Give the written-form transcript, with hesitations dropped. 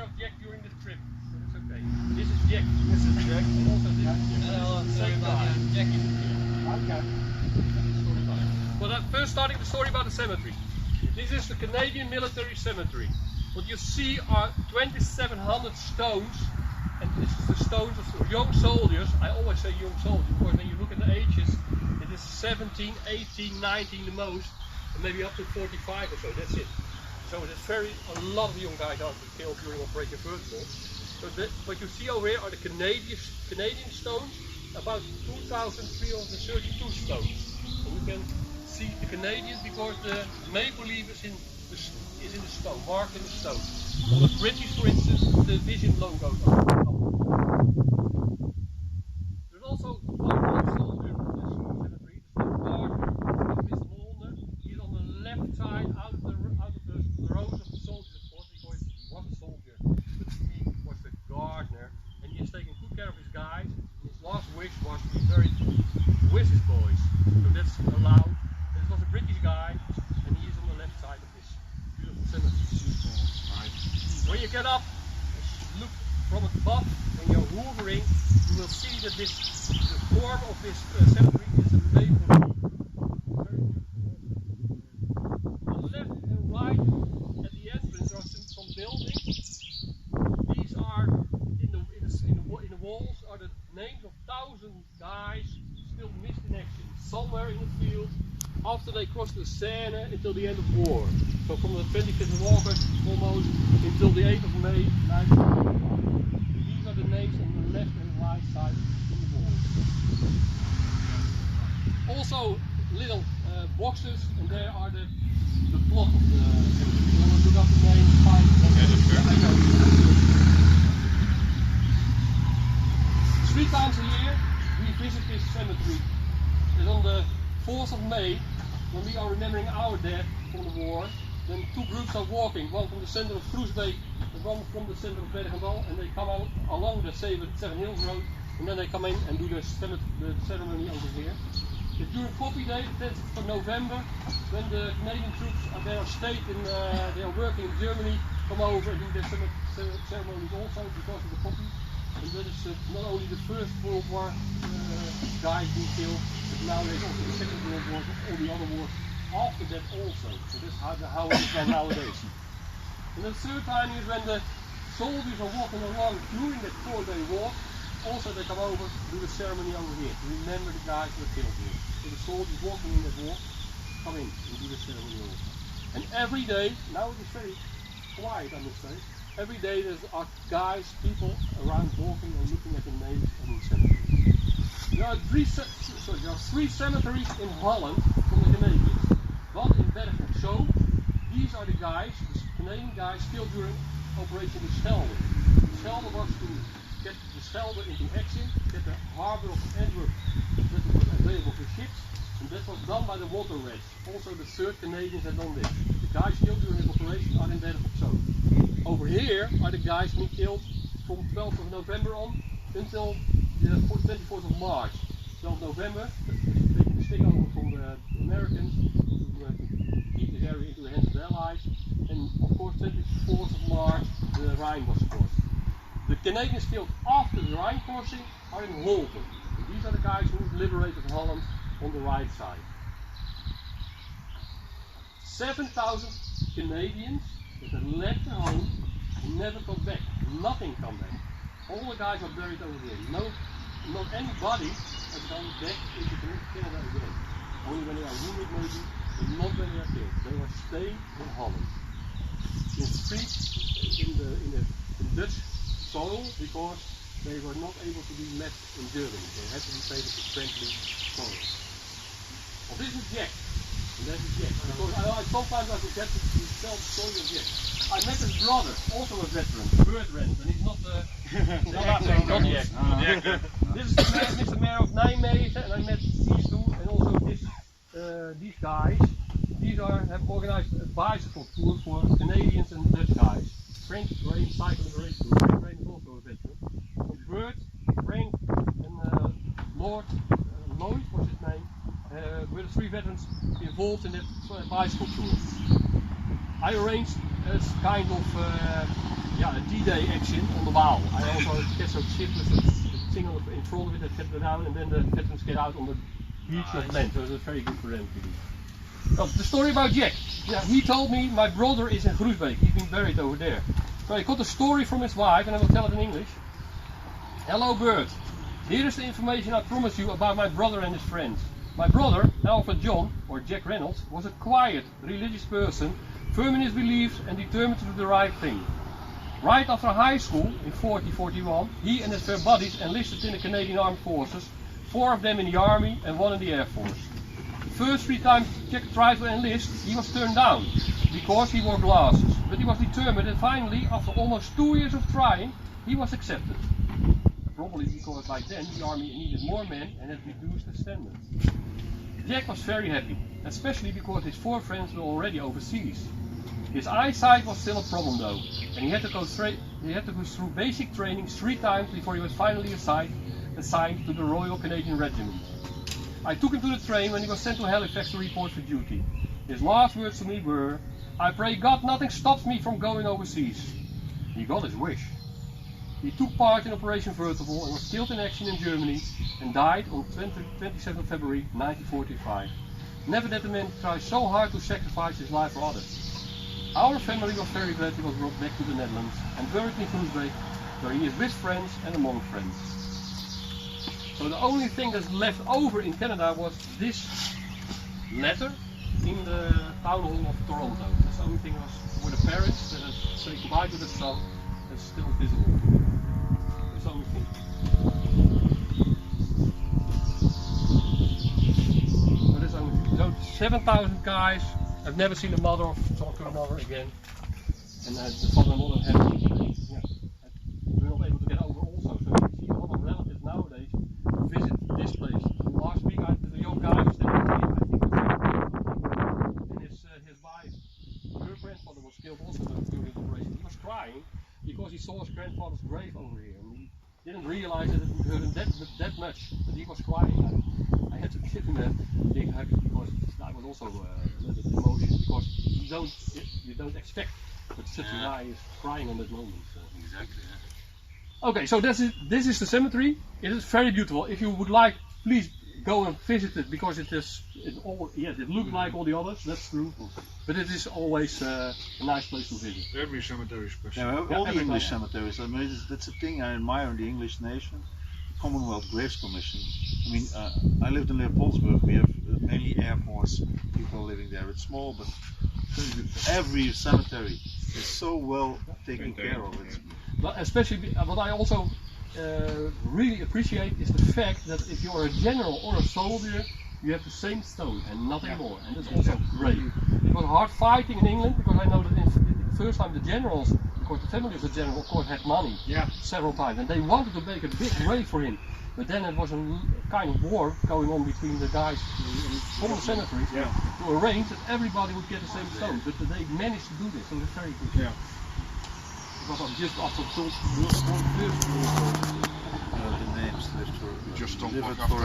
care of Jack during the trip. So that's okay. This is Jack. This is Jack. And also this is Jack. Hello, Same guy. Jack is here. Okay. Well, first starting the story about the cemetery. This is the Canadian military cemetery. What you see are 2,700 stones, and this is the stones of young soldiers. I always say young soldiers, because when you look at the ages, it is 17, 18, 19 the most, and maybe up to 45 or so, that's it. So there's a lot of young guys out killed during Operation Vertical. So what you see over here are the Canadian stones, about 2,332 stones. So we can see the Canadians because the maple leaf is in the stone, marked in the stone. On the British, for instance, the Vision logo. There's also one more soldier in this cemetery, the Gardner, Mr. Molnar. He's on the left side, out of the rows of the soldiers, of course, because he was a soldier, but he was the gardener, and he has taken good care of his guys. His last wish was to be buried with his boys, so that's allowed. This was a British guy, and he is on the left side of this beautiful cemetery. Right. When you get up, look from above, when you're hovering, you will see that the form of this cemetery is a maple leaf. Very beautiful. On the left and right, at the entrance, there are some buildings. These are in the walls are the names of 1,000 guys still missed in action, somewhere in the field, after they crossed the Seine until the end of war. So from the 25th of August almost until the 8th of May 1941. These are the names on the left and right side of the wall. Also little boxes, and there are the plot of the cemetery. You want to look up the name, find them. 3 times a year we visit this cemetery. And on the 4th of May, when we are remembering our dead from the war, then 2 groups are walking, one from the center of Groesbeek and one from the center of Bergendal, and they come out along the Seven Hills Road, and then they come in and do the ceremony over here. It's during Poppy Day, the 10th of November, when the Canadian troops are there, stayed they are working in Germany, come over and do their ceremonies also because of the poppy. And that is not only the First World War guys being killed, but nowadays also the Second World War, all the other wars after that also. So that's how it is done nowadays. And the third time is when the soldiers are walking along during that 4-day walk. Also they come over, do the ceremony over here, to remember the guys who were killed here. So the soldiers walking in that walk, come in and do the ceremony also. And every day, now it is very quiet I must say, every day there are guys, people around walking and looking at the names on the cemetery. There are 3 cemeteries in Holland from the Canadians. One in Bergen op Zoom. These are the guys, the Canadian guys, killed during Operation the Schelde. The Schelde was to get the Schelde into action, get the harbour of Antwerp that was available for ships, and that was done by the water rats. Also the 3rd Canadians had done this. The guys killed during this operation are in Bergen op Zoom. Over here are the guys being killed from 12th of November on until the 24th of March. 12th November, taking the stick over from the Americans to keep this area into the hands of the Allies, and of course 24th of March the Rhine was crossed. The Canadians killed after the Rhine crossing are in Holten. These are the guys who liberated Holland on the right side. 7,000 Canadians that had left their home and never come back. Nothing come back. All the guys are buried over here. Not anybody has gone back into Canada again. Only when they are wounded maybe, but not when they are killed. They were staying in Holland. In streets in the Dutch soil because they were not able to be left in Germany. They had to be taken to friendly soil. Well, this is Jack. And that is Jack. Because sometimes I forget to tell the story of Jack. I met his brother, also a veteran, bird rent, and he's not not Jack. This is Mr. Mayor of Nijmegen, and I met these 2, and also these guys. These have organized a bicycle tour for Canadians and Dutch guys. Frank Rain cycling race tour. Frank Rain is also a veteran. So Bert, Frank, and Lord Lloyd was his name. Were the 3 veterans involved in that bicycle tour. I arranged it's kind of yeah, a D-Day action on the wall. I also get some ship with the thing in front of it that gets down, and then the veterans get out on the beach of land. So it's very good for them to do. So the story about Jack. Yeah, he told me my brother is in Groesbeek. He's been buried over there. So he got a story from his wife, and I will tell it in English. Hello, Bert. Here is the information I promised you about my brother and his friends. My brother, Alfred John, or Jack Reynolds, was a quiet, religious person, firm in his beliefs and determined to do the right thing. Right after high school, in 1941, he and his fair buddies enlisted in the Canadian Armed Forces, 4 of them in the Army and 1 in the Air Force. The first 3 times Jack tried to enlist, he was turned down, because he wore glasses. But he was determined, and finally, after almost 2 years of trying, he was accepted. Probably because by then the army needed more men and had reduced the standards. Jack was very happy, especially because his 4 friends were already overseas. His eyesight was still a problem though, and he had to go through basic training 3 times before he was finally assigned to the Royal Canadian Regiment. I took him to the train when he was sent to Halifax to report for duty. His last words to me were, "I pray God nothing stops me from going overseas." He got his wish. He took part in Operation Vertebral and was killed in action in Germany and died on 27 February 1945. Never did the man try so hard to sacrifice his life for others. Our family was very glad he was brought back to the Netherlands and buried in Groesbeek, where he is with friends and among friends. So the only thing that's left over in Canada was this letter in the town hall of Toronto. That's the only thing was for the parents that say goodbye to the son that's still visible. That's the only thing. So that's the only thing. So 7,000 guys. I've never seen a mother or talk to a mother again. And the father and mother have we're not able to get over also. So you see a lot of relatives nowadays visit this place. Last week the young guy was standing here, I think and his wife, her grandfather was killed also during the operation. He was crying because he saw his grandfather's grave over here. And he didn't realize that it would hurt him that much, but he was crying. I had to give him a big hug because I was also a little bit emotional, because you don't expect that such a guy is crying on that moment. So. Exactly. Yeah. Okay, so this is the cemetery. It is very beautiful. If you would like, please go and visit it, because it looks like all the others. That's true, but it is always a nice place to visit. Every cemetery is special. Yeah, all the English cemeteries. I mean, that's a thing I admire in the English nation. Commonwealth Graves Commission. I mean, I lived in Leopoldsburg. We have mainly Air Force people living there. It's small, but every cemetery is so well taken care of. But especially, what I also really appreciate is the fact that if you're a general or a soldier, you have the same stone and nothing more, and that's also great. It was hard fighting in England, because I know that the first time the generals, because the family of the general of course had money several times, and they wanted to make a big grave for him, but then it was a kind of war going on between the guys from the cemetery to arrange that everybody would get the same stone, but they managed to do this, so it's very good. Yeah. Because I'm just after the first the names lived for just don't lived walk for